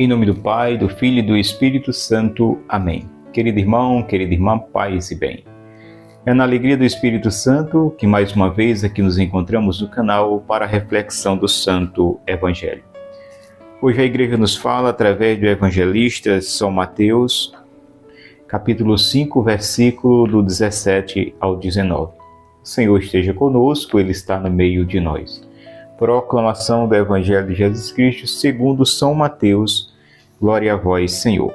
Em nome do Pai, do Filho e do Espírito Santo. Amém. Querido irmão, querida irmã, paz e bem. É na alegria do Espírito Santo que mais uma vez aqui nos encontramos no canal para a reflexão do Santo Evangelho. Hoje a Igreja nos fala através do evangelista São Mateus, capítulo 5, versículo do 17 ao 19. O Senhor esteja conosco, Ele está no meio de nós. Proclamação do Evangelho de Jesus Cristo segundo São Mateus. Glória a vós, Senhor.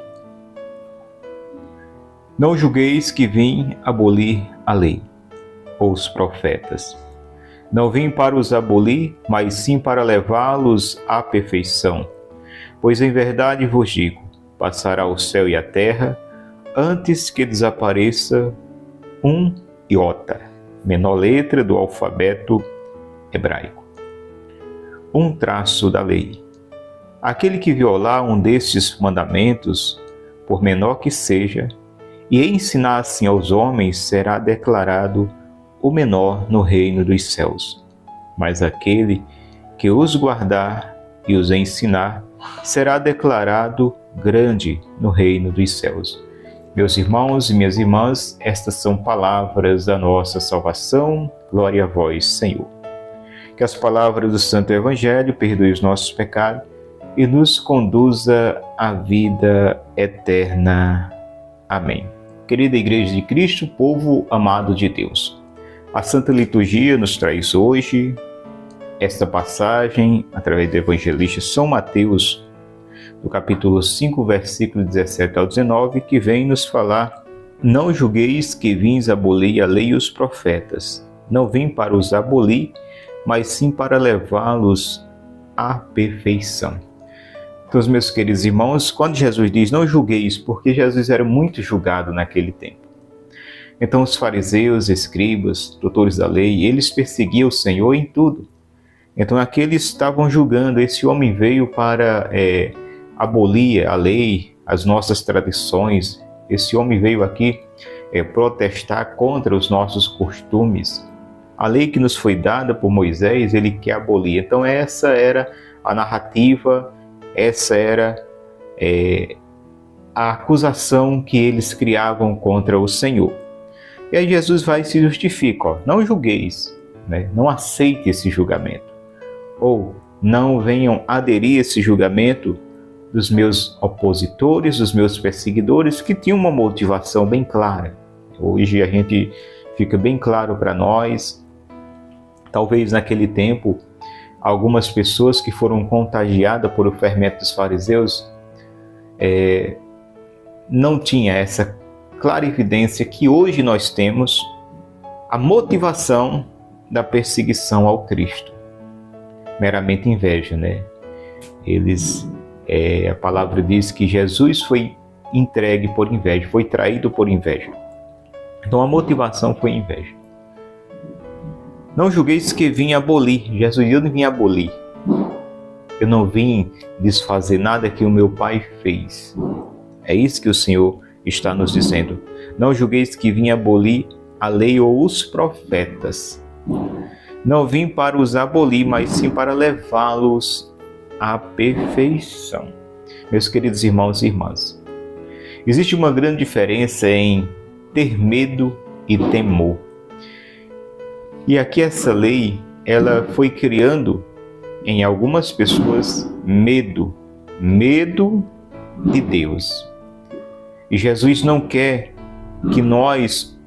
Não julgueis que vim abolir a lei, ou os profetas. Não vim para os abolir, mas sim para levá-los à perfeição. Pois em verdade vos digo, passará o céu e a terra, antes que desapareça um iota, menor letra do alfabeto hebraico. Um traço da lei. Aquele que violar um destes mandamentos, por menor que seja, e ensinar assim aos homens, será declarado o menor no reino dos céus. Mas aquele que os guardar e os ensinar, será declarado grande no reino dos céus. Meus irmãos e minhas irmãs, estas são palavras da nossa salvação. Glória a vós, Senhor. Que as palavras do Santo Evangelho perdoem os nossos pecados e nos conduza à vida eterna. Amém. Querida Igreja de Cristo, povo amado de Deus, a Santa Liturgia nos traz hoje esta passagem através do evangelista São Mateus, do capítulo 5, versículo 17 ao 19, que vem nos falar: não julgueis que vins abolir a lei e os profetas. Não vim para os abolir, mas sim para levá-los à perfeição. Então, meus queridos irmãos, quando Jesus diz não julgueis, porque Jesus era muito julgado naquele tempo. Então os fariseus, escribas, doutores da lei, eles perseguiam o Senhor em tudo. Então aqueles estavam julgando, esse homem veio para abolir a lei, as nossas tradições, esse homem veio aqui protestar contra os nossos costumes. A lei que nos foi dada por Moisés, ele quer abolir. Então essa era a narrativa, essa era a acusação que eles criavam contra o Senhor. E aí Jesus vai e se justifica, não julgueis, né? Não aceite esse julgamento. Ou não venham aderir a esse julgamento dos meus opositores, dos meus perseguidores, que tinham uma motivação bem clara. Hoje a gente fica bem claro para nós. Talvez naquele tempo, algumas pessoas que foram contagiadas por o fermento dos fariseus não tinham essa clara evidência que hoje nós temos, a motivação da perseguição ao Cristo. Meramente inveja, né? A palavra diz que Jesus foi entregue por inveja, foi traído por inveja. Então a motivação foi inveja. Não julgueis que vim abolir. Jesus, eu não vim abolir. Eu não vim desfazer nada que o meu Pai fez. É isso que o Senhor está nos dizendo. Não julgueis que vim abolir a lei ou os profetas. Não vim para os abolir, mas sim para levá-los à perfeição. Meus queridos irmãos e irmãs, existe uma grande diferença em ter medo e temor. E aqui essa lei, ela foi criando em algumas pessoas medo de Deus. E Jesus não quer que nós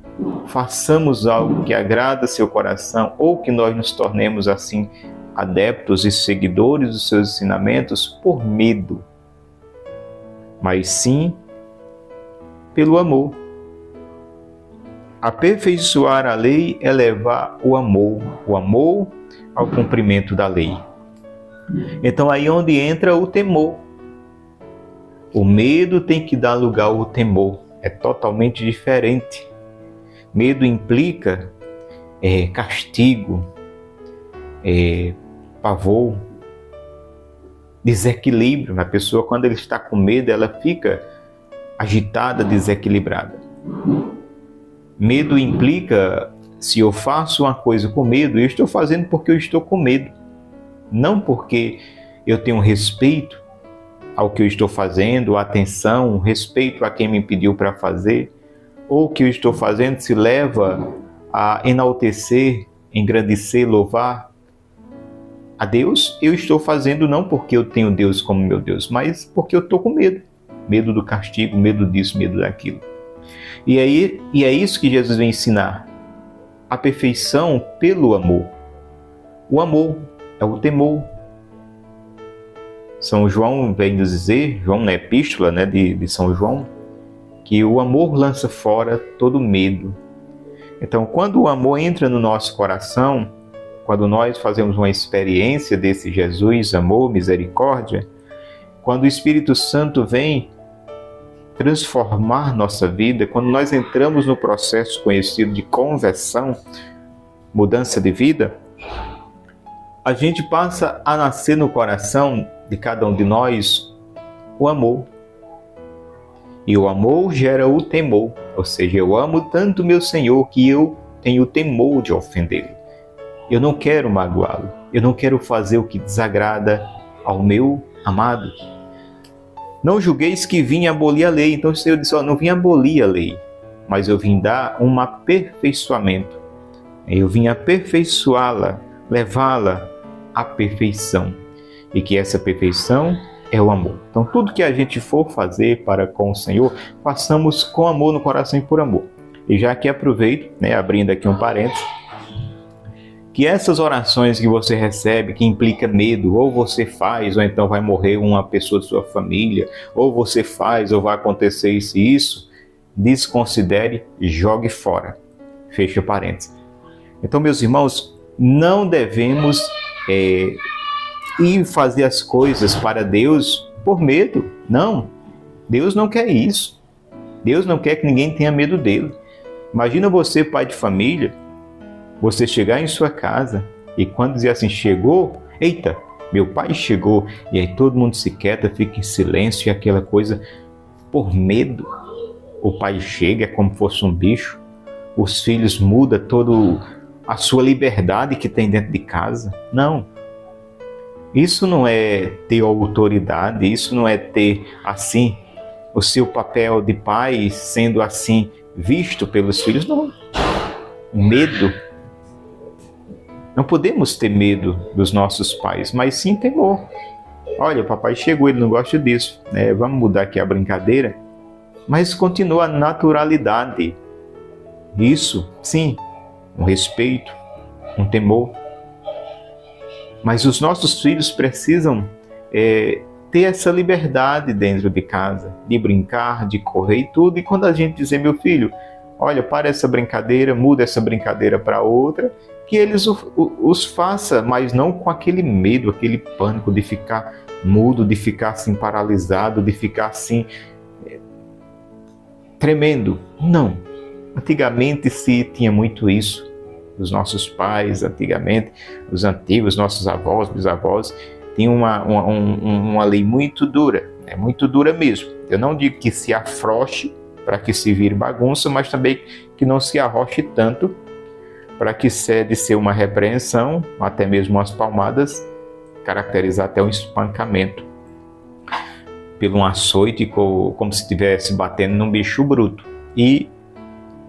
façamos algo que agrada seu coração ou que nós nos tornemos assim adeptos e seguidores dos seus ensinamentos por medo, mas sim pelo amor. Aperfeiçoar a lei é levar o amor ao cumprimento da lei. Então aí onde entra o temor. O medo tem que dar lugar ao temor. É totalmente diferente. Medo implica castigo, pavor, desequilíbrio. A pessoa, quando ela está com medo, ela fica agitada, desequilibrada. Medo implica, se eu faço uma coisa com medo, eu estou fazendo porque eu estou com medo. Não porque eu tenho respeito ao que eu estou fazendo, atenção, respeito a quem me pediu para fazer, ou o que eu estou fazendo se leva a enaltecer, engrandecer, louvar a Deus, eu estou fazendo não porque eu tenho Deus como meu Deus, mas porque eu estou com medo. Medo do castigo, medo disso, medo daquilo. E é isso que Jesus vem ensinar. A perfeição pelo amor. O amor é o temor. São João vem nos dizer, João na epístola de São João, que o amor lança fora todo medo. Então, quando o amor entra no nosso coração, quando nós fazemos uma experiência desse Jesus, amor, misericórdia, quando o Espírito Santo vem transformar nossa vida, quando nós entramos no processo conhecido de conversão, mudança de vida, a gente passa a nascer no coração de cada um de nós o amor. E o amor gera o temor, ou seja, eu amo tanto meu Senhor que eu tenho temor de ofendê-lo. Eu não quero magoá-lo, eu não quero fazer o que desagrada ao meu amado. Não julgueis que vim abolir a lei. Então o Senhor disse, não vim abolir a lei, mas eu vim dar um aperfeiçoamento. Eu vim aperfeiçoá-la, levá-la à perfeição. E que essa perfeição é o amor. Então tudo que a gente for fazer para com o Senhor, façamos com amor no coração e por amor. E já que aproveito, abrindo aqui um parênteses, que essas orações que você recebe, que implica medo, ou você faz, ou então vai morrer uma pessoa de sua família, ou você faz, ou vai acontecer isso e isso, desconsidere, jogue fora. Fecha parênteses. Então, meus irmãos, não devemos ir fazer as coisas para Deus por medo. Não, Deus não quer isso. Deus não quer que ninguém tenha medo dele. Imagina você, pai de família, você chegar em sua casa e quando dizer assim, chegou, eita, meu pai chegou, e aí todo mundo se quieta, fica em silêncio e aquela coisa, por medo, o pai chega, é como fosse um bicho, os filhos mudam toda a sua liberdade que tem dentro de casa. Não, isso não é ter autoridade, isso não é ter assim, o seu papel de pai sendo assim visto pelos filhos, não, medo. Não podemos ter medo dos nossos pais, mas sim temor. Olha, o papai chegou, ele não gosta disso, vamos mudar aqui a brincadeira, mas continua a naturalidade. Isso, sim, um respeito, um temor. Mas os nossos filhos precisam ter essa liberdade dentro de casa, de brincar, de correr e tudo. E quando a gente dizer, meu filho, olha, para essa brincadeira, muda essa brincadeira para outra, que eles os façam, mas não com aquele medo, aquele pânico de ficar mudo, de ficar assim paralisado, de ficar assim tremendo. Não. Antigamente se tinha muito isso. Os nossos pais, antigamente, os antigos, nossos avós, bisavós, tinham uma lei muito dura, muito dura mesmo. Eu não digo que se afrouxe para que se vire bagunça, mas também que não se arroche tanto para que cede ser uma repreensão, até mesmo umas palmadas, caracterizar até um espancamento pelo um açoite, como se estivesse batendo num bicho bruto. E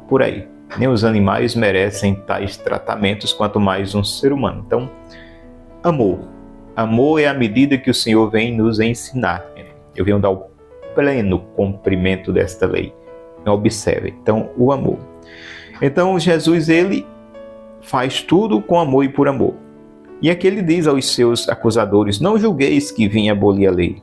por aí. Nem os animais merecem tais tratamentos, quanto mais um ser humano. Então, amor. Amor é a medida que o Senhor vem nos ensinar. Eu venho dar o pleno cumprimento desta lei. Observe. Então, o amor. Então, Jesus, ele faz tudo com amor e por amor. E aqui ele diz aos seus acusadores, não julgueis que vim abolir a lei.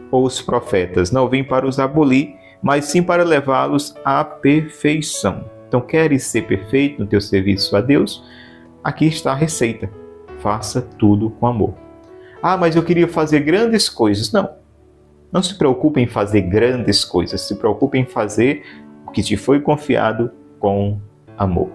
Ou os profetas, não vim para os abolir, mas sim para levá-los à perfeição. Então, queres ser perfeito no teu serviço a Deus? Aqui está a receita. Faça tudo com amor. Ah, mas eu queria fazer grandes coisas. Não. Não se preocupe em fazer grandes coisas. Se preocupe em fazer o que te foi confiado com amor.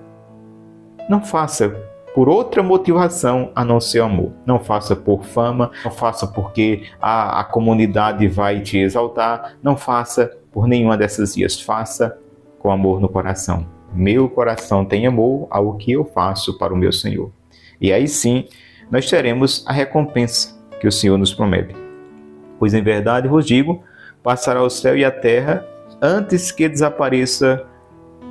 Não faça por outra motivação a não ser amor. Não faça por fama, não faça porque a comunidade vai te exaltar, não faça por nenhuma dessas vias. Faça com amor no coração. Meu coração tem amor ao que eu faço para o meu Senhor. E aí sim, nós teremos a recompensa que o Senhor nos promete. Pois em verdade vos digo, passará o céu e a terra antes que desapareça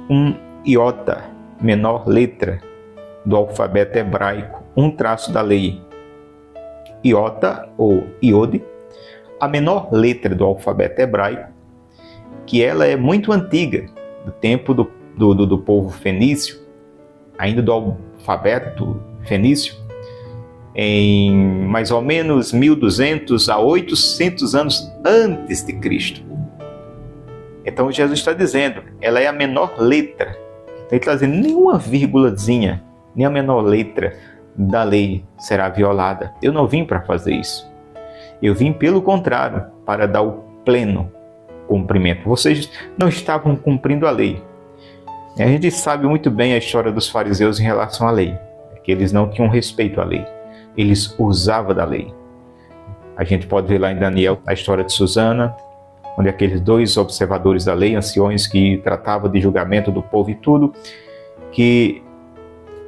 um iota, menor letra do alfabeto hebraico, um traço da lei. Iota ou iode, a menor letra do alfabeto hebraico, que ela é muito antiga, do tempo do povo fenício, ainda do alfabeto fenício, em mais ou menos 1200 a 800 anos antes de Cristo. Então Jesus está dizendo, ela é a menor letra. Então ele está dizendo, nenhuma vírgulazinha, nem a menor letra da lei será violada. Eu não vim para fazer isso. Eu vim, pelo contrário, para dar o pleno cumprimento. Vocês não estavam cumprindo a lei. A gente sabe muito bem a história dos fariseus em relação à lei, que eles não tinham respeito à lei. Eles usavam da lei. A gente pode ver lá em Daniel a história de Susana, onde aqueles dois observadores da lei, anciões que tratavam de julgamento do povo e tudo, que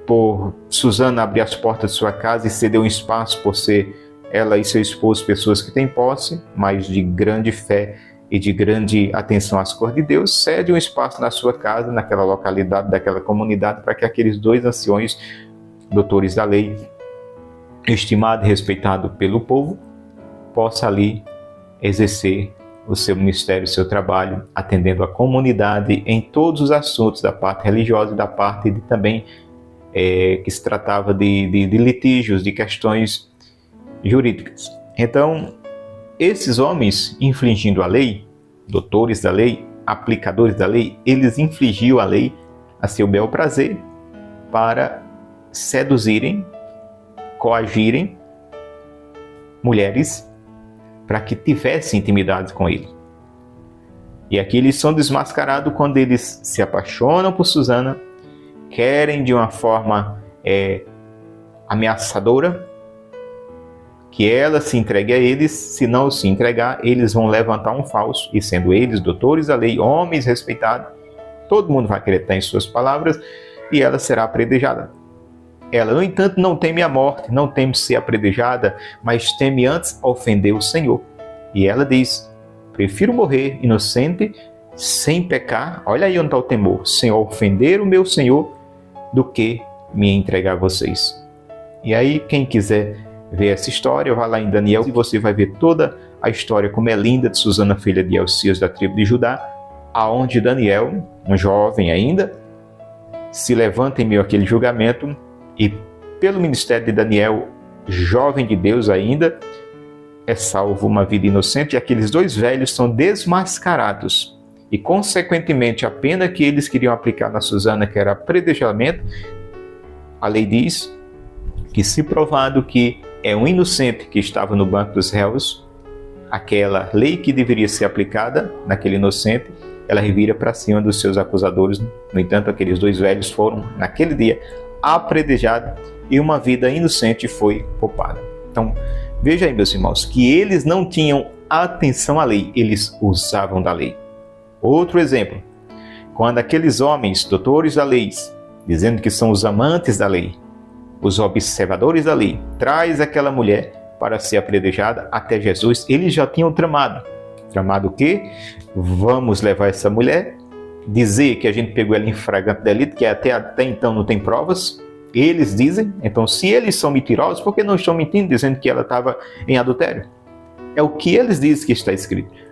por Susana abrir as portas de sua casa e ceder um espaço por ser ela e seu esposo pessoas que têm posse, mas de grande fé e de grande atenção às coisas de Deus, cede um espaço na sua casa, naquela localidade, daquela comunidade, para que aqueles dois anciões, doutores da lei, estimado e respeitado pelo povo, possa ali exercer o seu ministério, o seu trabalho, atendendo a comunidade em todos os assuntos da parte religiosa e da parte de, também que se tratava de litígios, de questões jurídicas. Então, esses homens infringindo a lei, doutores da lei, aplicadores da lei, eles infligiam a lei a seu bel prazer para seduzirem, coagirem mulheres para que tivessem intimidade com ele. E aqui eles são desmascarados quando eles se apaixonam por Susana, querem de uma forma ameaçadora que ela se entregue a eles. Se não se entregar, eles vão levantar um falso, e sendo eles doutores da lei, homens respeitados, todo mundo vai acreditar em suas palavras e ela será apredejada. Ela, no entanto, não teme a morte, não teme ser apredejada, mas teme antes ofender o Senhor. E ela diz, prefiro morrer inocente, sem pecar, olha aí onde está o temor, sem ofender o meu Senhor, do que me entregar a vocês. E aí, quem quiser ver essa história, vá lá em Daniel e você vai ver toda a história, como é linda, de Susana, filha de Elcias, da tribo de Judá, aonde Daniel, um jovem ainda, se levanta em meio àquele julgamento e, pelo ministério de Daniel, jovem de Deus ainda, é salvo uma vida inocente, e aqueles dois velhos são desmascarados. E, consequentemente, a pena que eles queriam aplicar na Susana, que era apredejamento, a lei diz que, se provado que é um inocente que estava no banco dos réus, aquela lei que deveria ser aplicada naquele inocente, ela revira para cima dos seus acusadores. No entanto, aqueles dois velhos foram, naquele dia, apredejados e uma vida inocente foi poupada. Então, veja aí, meus irmãos, que eles não tinham atenção à lei, eles usavam da lei. Outro exemplo, quando aqueles homens, doutores da lei, dizendo que são os amantes da lei, os observadores da lei, traz aquela mulher para ser apredejada até Jesus, eles já tinham tramado. Tramado o quê? Vamos levar essa mulher, dizer que a gente pegou ela em flagrante delito, que até então não tem provas. Eles dizem, então se eles são mentirosos, por que não estão mentindo, dizendo que ela estava em adultério? É o que eles dizem que está escrito.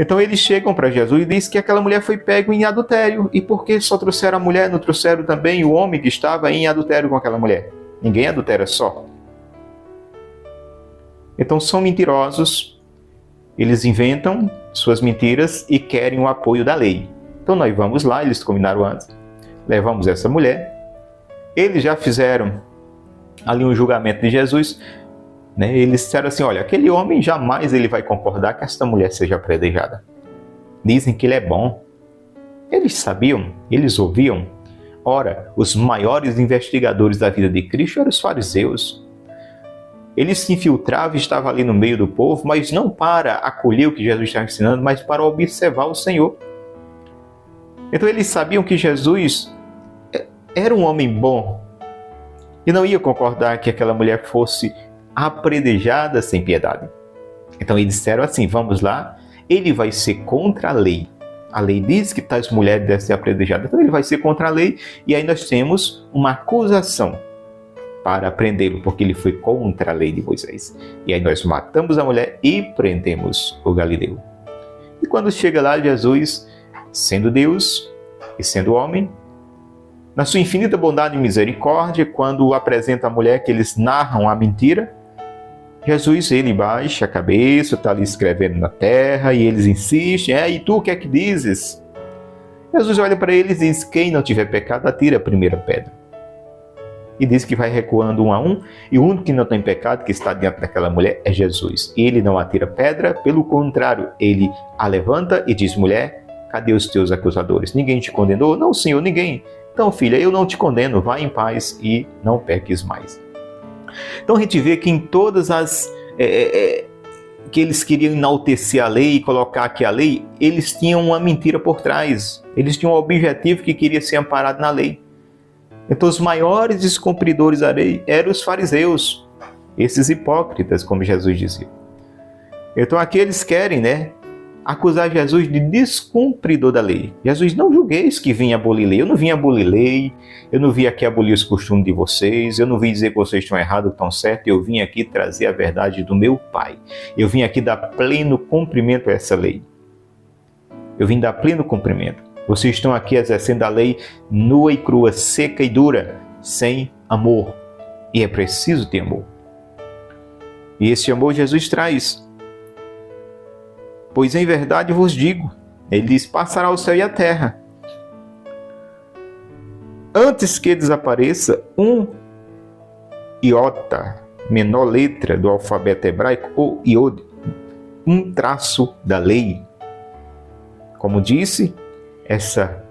Então eles chegam para Jesus e dizem que aquela mulher foi pega em adultério. E por que só trouxeram a mulher, não trouxeram também o homem que estava em adultério com aquela mulher? Ninguém adultera só. Então são mentirosos, eles inventam suas mentiras e querem o apoio da lei. Então nós vamos lá, eles combinaram antes, levamos essa mulher, eles já fizeram ali um julgamento de Jesus, né? Eles disseram assim, olha, aquele homem jamais ele vai concordar que esta mulher seja apredejada. Dizem que ele é bom. Eles sabiam, eles ouviam. Ora, os maiores investigadores da vida de Cristo eram os fariseus. Eles se infiltravam e estavam ali no meio do povo, mas não para acolher o que Jesus estava ensinando, mas para observar o Senhor. Então eles sabiam que Jesus era um homem bom e não ia concordar que aquela mulher fosse apredejada sem piedade. Então eles disseram assim, vamos lá, ele vai ser contra a lei. A lei diz que tais mulheres devem ser apedrejadas, então ele vai ser contra a lei, e aí nós temos uma acusação para prendê-lo, porque ele foi contra a lei de Moisés. E aí nós matamos a mulher e prendemos o Galileu. E quando chega lá, Jesus, sendo Deus e sendo homem, na sua infinita bondade e misericórdia, quando apresenta a mulher que eles narram a mentira, Jesus, ele baixa a cabeça, está ali escrevendo na terra, e eles insistem, e tu o que é que dizes? Jesus olha para eles e diz, quem não tiver pecado, atira a primeira pedra. E diz que vai recuando um a um, e o único que não tem pecado, que está diante daquela mulher, é Jesus. Ele não atira pedra, pelo contrário, ele a levanta e diz, mulher, cadê os teus acusadores? Ninguém te condenou? Não, Senhor, ninguém. Então, filha, eu não te condeno, vá em paz e não peques mais. Então a gente vê que em todas as... que eles queriam enaltecer a lei e colocar aqui a lei, eles tinham uma mentira por trás. Eles tinham um objetivo que queria ser amparado na lei. Então os maiores descumpridores da lei eram os fariseus, esses hipócritas, como Jesus dizia. Então aqui eles querem, acusar Jesus de descumpridor da lei. Jesus, não julgueis que vim abolir lei. Eu não vim abolir lei, eu não vim aqui abolir os costumes de vocês, eu não vim dizer que vocês estão errados ou estão certos, eu vim aqui trazer a verdade do meu Pai. Eu vim aqui dar pleno cumprimento a essa lei. Eu vim dar pleno cumprimento. Vocês estão aqui exercendo a lei nua e crua, seca e dura, sem amor. E é preciso ter amor. E esse amor Jesus traz. Pois em verdade vos digo, ele diz, passará o céu e a terra, antes que desapareça um iota, menor letra do alfabeto hebraico, ou iod, um traço da lei. Como disse, essa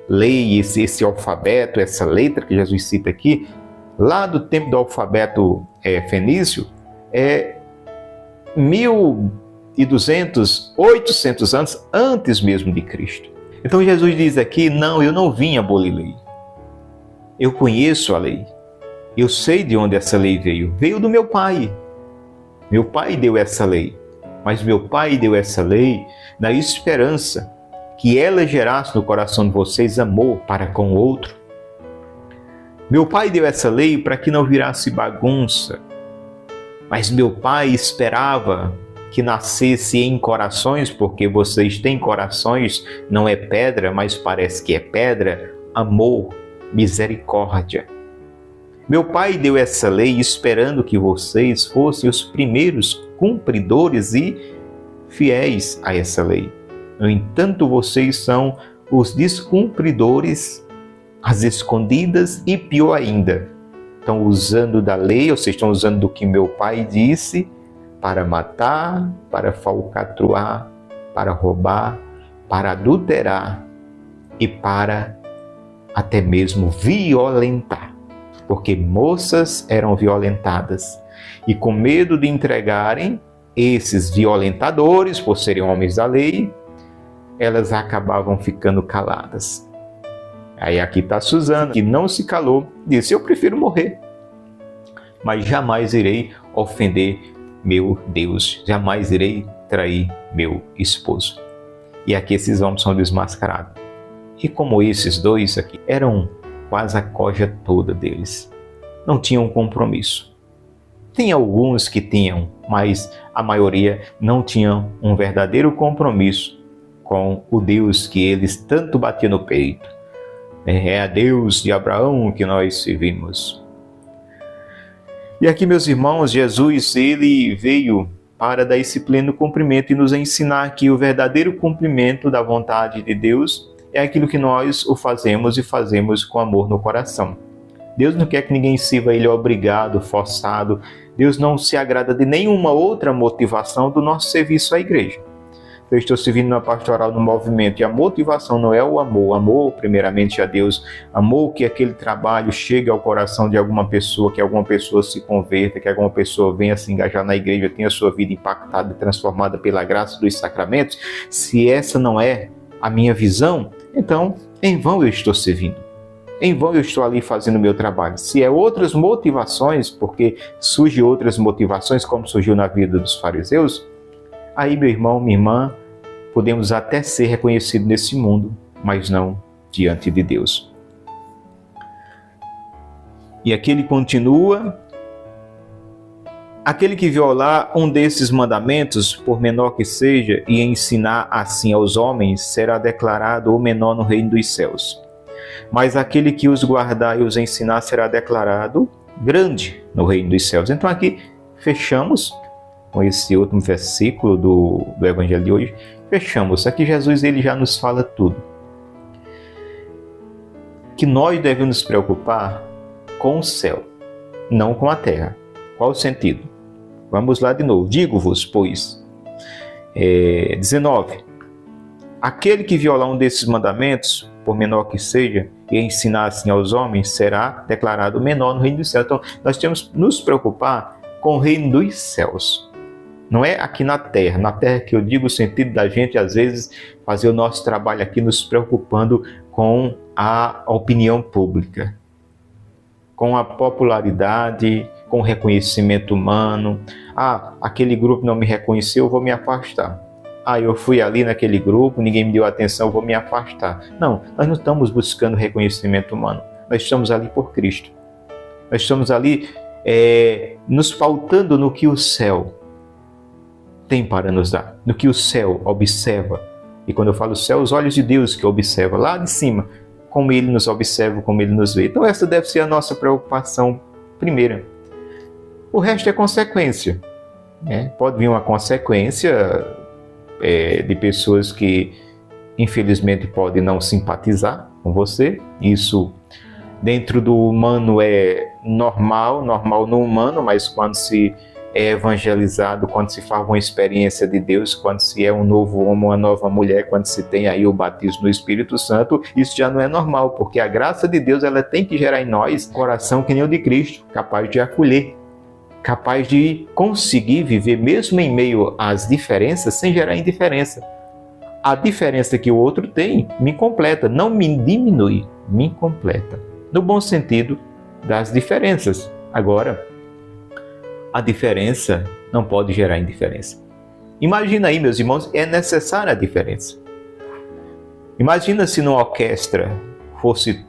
lei, esse alfabeto, essa letra que Jesus cita aqui, lá do tempo do alfabeto fenício, 1.200, 800 anos antes mesmo de Cristo. Então Jesus diz aqui, não, eu não vim abolir lei. Eu conheço a lei. Eu sei de onde essa lei veio. Veio do meu Pai. Meu Pai deu essa lei. Mas meu Pai deu essa lei na esperança que ela gerasse no coração de vocês amor para com o outro. Meu Pai deu essa lei para que não virasse bagunça. Mas meu Pai esperava que nascesse em corações, porque vocês têm corações, não é pedra, mas parece que é pedra, amor, misericórdia. Meu Pai deu essa lei esperando que vocês fossem os primeiros cumpridores e fiéis a essa lei. No entanto, vocês são os descumpridores, às escondidas e pior ainda, estão usando da lei, ou seja, estão usando do que meu Pai disse para matar, para falcatruar, para roubar, para adulterar e para até mesmo violentar. Porque moças eram violentadas e com medo de entregarem esses violentadores, por serem homens da lei, elas acabavam ficando caladas. Aí aqui está Susana, que não se calou, disse, eu prefiro morrer, mas jamais irei ofender meu Deus, jamais irei trair meu esposo. E aqui esses homens são desmascarados. E como esses dois aqui eram quase a coja toda deles, não tinham compromisso. Tem alguns que tinham, mas a maioria não tinham um verdadeiro compromisso com o Deus que eles tanto batiam no peito. É a Deus de Abraão que nós servimos. E aqui, meus irmãos, Jesus, ele veio para dar esse pleno cumprimento e nos ensinar que o verdadeiro cumprimento da vontade de Deus é aquilo que nós o fazemos e fazemos com amor no coração. Deus não quer que ninguém sirva ele obrigado, forçado. Deus não se agrada de nenhuma outra motivação do nosso serviço à igreja. Eu estou servindo na pastoral no movimento e a motivação não é o amor primeiramente a Deus, amor que aquele trabalho chegue ao coração de alguma pessoa, que alguma pessoa se converta, que alguma pessoa venha se engajar na igreja, tenha a sua vida impactada e transformada pela graça dos sacramentos. Se essa não é a minha visão, então em vão eu estou servindo. em vão eu estou ali fazendo o meu trabalho. Se é outras motivações, porque surgem outras motivações, como surgiu na vida dos fariseus, aí, meu irmão, minha irmã, podemos até ser reconhecidos nesse mundo, mas não diante de Deus. E aqui ele continua: aquele que violar um desses mandamentos, por menor que seja, e ensinar assim aos homens, será declarado o menor no reino dos céus. Mas aquele que os guardar e os ensinar será declarado grande no reino dos céus. Então aqui fechamos com esse último versículo do Evangelho de hoje. Fechamos. Aqui Jesus ele já nos fala tudo. Que nós devemos nos preocupar com o céu, não com a terra. Qual o sentido? Vamos lá de novo. Digo-vos, pois, 19. Aquele que violar um desses mandamentos, por menor que seja, e ensinar assim aos homens, será declarado menor no reino dos céus. Então, nós temos que nos preocupar com o reino dos céus. Não é aqui na terra que eu digo o sentido da gente, às vezes, fazer o nosso trabalho aqui nos preocupando com a opinião pública, com a popularidade, com o reconhecimento humano. Aquele grupo não me reconheceu, eu vou me afastar. Eu fui ali naquele grupo, ninguém me deu atenção, eu vou me afastar. Não, nós não estamos buscando reconhecimento humano. Nós estamos ali por Cristo. Nós estamos ali nos pautando no que o céu tem para nos dar, no que o céu observa. E quando eu falo céu, os olhos de Deus que observa lá de cima, como Ele nos observa, como Ele nos vê. Então essa deve ser a nossa preocupação primeira. O resto é consequência. Pode vir uma consequência de pessoas que infelizmente podem não simpatizar com você. Isso dentro do humano é normal no humano, mas quando se é evangelizado, quando se faz uma experiência de Deus, quando se é um novo homem, uma nova mulher, quando se tem aí o batismo no Espírito Santo, isso já não é normal, porque a graça de Deus ela tem que gerar em nós coração que nem o de Cristo, capaz de acolher, capaz de conseguir viver mesmo em meio às diferenças sem gerar indiferença. A diferença que o outro tem me completa, não me diminui, me completa. No bom sentido das diferenças. Agora, a diferença não pode gerar indiferença. Imagina aí, meus irmãos, é necessária a diferença. Imagina se numa orquestra fosse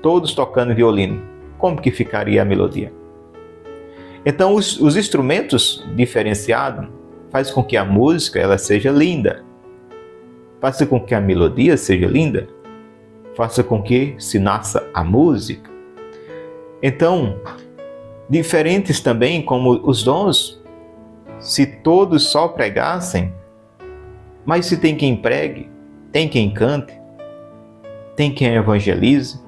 todos tocando violino, como que ficaria a melodia? Então, os instrumentos diferenciados fazem com que a música ela seja linda, faça com que a melodia seja linda, faça com que se nasça a música. Então, diferentes também como os dons, se todos só pregassem, mas se tem quem pregue, tem quem cante, tem quem evangelize.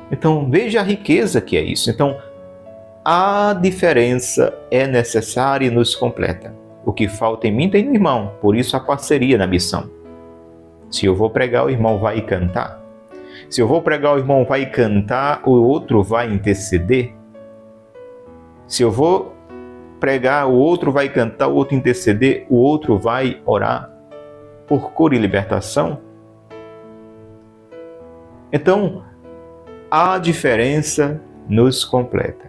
Então veja a riqueza que é isso. Então a diferença é necessária e nos completa. O que falta em mim tem no irmão, por isso a parceria na missão. Se eu vou pregar, o irmão vai cantar. Se eu vou pregar, o irmão vai cantar, o outro vai interceder. Se eu vou pregar, o outro vai cantar, o outro interceder, o outro vai orar por cura e libertação. Então, a diferença nos completa.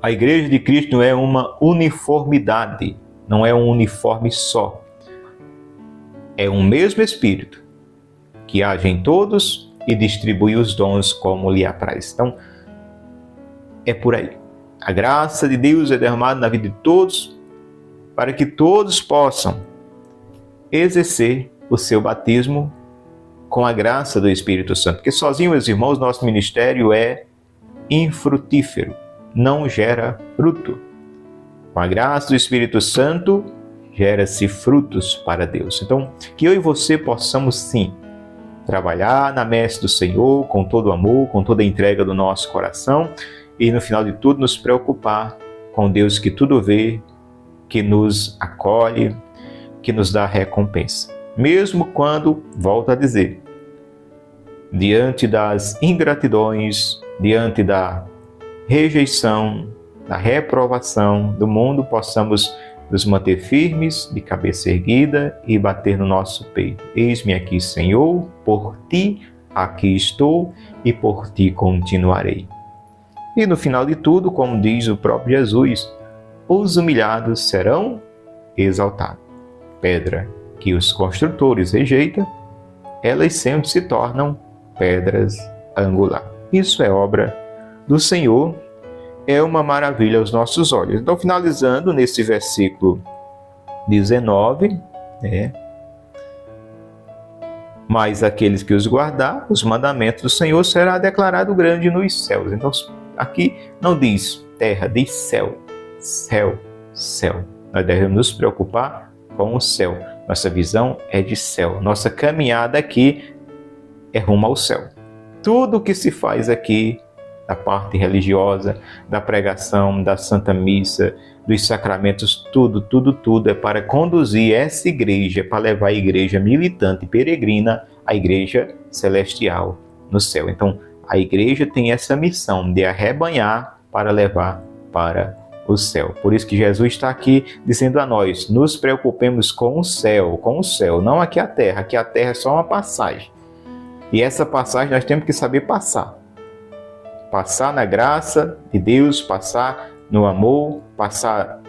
A Igreja de Cristo não é uma uniformidade, não é um uniforme só. É um mesmo Espírito que age em todos e distribui os dons como lhe apraz. Então, é por aí. A graça de Deus é derramada na vida de todos para que todos possam exercer o seu batismo com a graça do Espírito Santo. Porque sozinho, meus irmãos, nosso ministério é infrutífero, não gera fruto. Com a graça do Espírito Santo, gera-se frutos para Deus. Então, que eu e você possamos sim trabalhar na messe do Senhor com todo o amor, com toda a entrega do nosso coração, e no final de tudo nos preocupar com Deus que tudo vê, que nos acolhe, que nos dá recompensa. Mesmo quando, volto a dizer, diante das ingratidões, diante da rejeição, da reprovação do mundo, possamos nos manter firmes, de cabeça erguida e bater no nosso peito. Eis-me aqui, Senhor, por ti aqui estou e por ti continuarei. E no final de tudo, como diz o próprio Jesus, os humilhados serão exaltados. Pedra que os construtores rejeitam, elas sempre se tornam pedras angular. Isso é obra do Senhor, é uma maravilha aos nossos olhos. Então, finalizando nesse versículo 19, mas aqueles que os guardar, os mandamentos do Senhor, será declarado grande nos céus. Então, aqui não diz terra, diz céu. Céu, céu. Nós devemos nos preocupar com o céu. Nossa visão é de céu. Nossa caminhada aqui é rumo ao céu. Tudo que se faz aqui, da parte religiosa, da pregação, da Santa Missa, dos sacramentos, tudo é para conduzir essa igreja, para levar a igreja militante e peregrina à igreja celestial no céu. Então, a igreja tem essa missão de arrebanhar para levar para o céu. Por isso que Jesus está aqui dizendo a nós, nos preocupemos com o céu, não aqui a terra é só uma passagem. E essa passagem nós temos que saber passar. Passar na graça de Deus, passar no amor, passar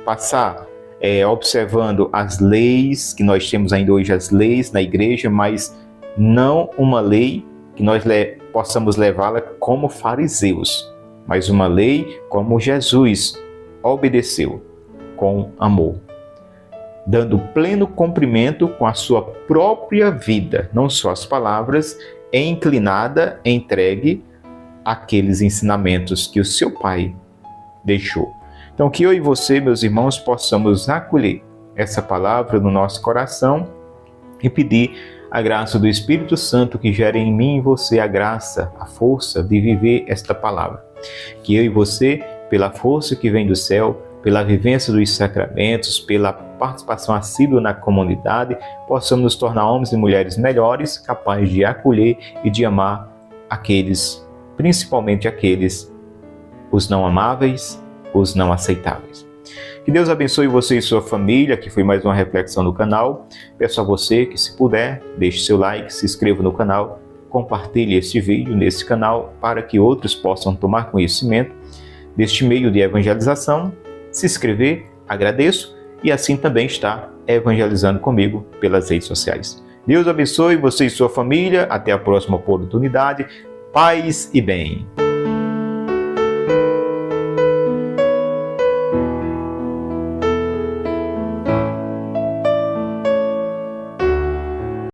observando as leis, que nós temos ainda hoje as leis na igreja, mas não uma lei que nós possamos levá-la como fariseus, mas uma lei como Jesus obedeceu, com amor, dando pleno cumprimento com a sua própria vida, não só as palavras, inclinada, entregue àqueles ensinamentos que o seu Pai deixou. Então, que eu e você, meus irmãos, possamos acolher essa palavra no nosso coração e pedir a graça do Espírito Santo que gere em mim e você a graça, a força de viver esta palavra. Que eu e você, pela força que vem do céu, pela vivência dos sacramentos, pela participação assídua na comunidade, possamos nos tornar homens e mulheres melhores, capazes de acolher e de amar aqueles, principalmente aqueles, os não amáveis, os não aceitáveis. Que Deus abençoe você e sua família, que foi mais uma reflexão no canal. Peço a você que, se puder, deixe seu like, se inscreva no canal, compartilhe este vídeo nesse canal para que outros possam tomar conhecimento deste meio de evangelização. Se inscrever, agradeço, e assim também está evangelizando comigo pelas redes sociais. Deus abençoe você e sua família. Até a próxima oportunidade. Paz e bem.